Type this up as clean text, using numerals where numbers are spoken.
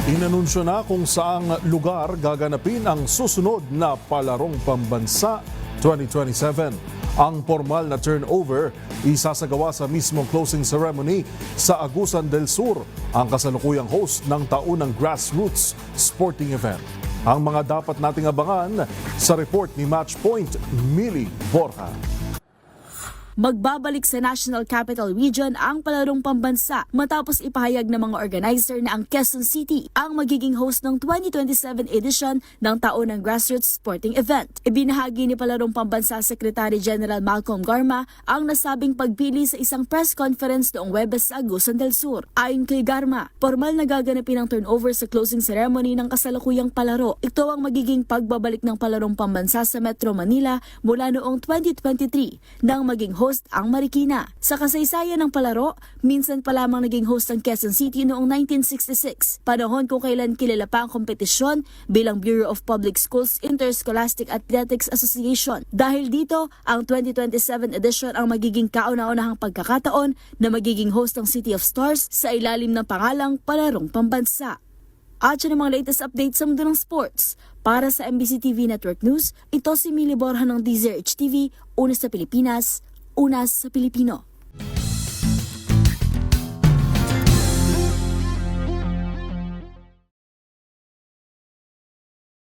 Inanunsyo na kung saang lugar gaganapin ang susunod na Palarong Pambansa 2027. Ang formal na turnover isasagawa sa mismong closing ceremony sa Agusan del Sur, ang kasalukuyang host ng taunang grassroots sporting event. Ang mga dapat nating abangan sa report ni Matchpoint, Millie Borja. Magbabalik sa National Capital Region ang Palarong Pambansa matapos ipahayag ng mga organizer na ang Quezon City ang magiging host ng 2027 edition ng taunang grassroots sporting event. Ibinahagi ni Palarong Pambansa Secretary General Malcolm Garma ang nasabing pagpili sa isang press conference noong Huwebes sa Agusan del Sur. Ayon kay Garma, formal na gaganapin ang turnover sa closing ceremony ng kasalukuyang palaro. Ito ang magiging pagbabalik ng Palarong Pambansa sa Metro Manila mula noong 2023 nang maging host ang Marikina. Sa kasaysayan ng palaro, minsan pa lamang naging host ang Quezon City noong 1966, panahon kung kailan kilala pa ang kompetisyon bilang Bureau of Public Schools Interscholastic Athletics Association. Dahil dito, ang 2027 edition ang magiging kauna-unahang pagkakataon na magiging host ng City of Stars sa ilalim ng pangalang Palarong Pambansa. At yun ang mga latest updates sa mundo ng sports. Para sa MBC TV Network News, ito si Millie Borja ng DZRH TV, una sa Pilipinas, una sa Pilipino.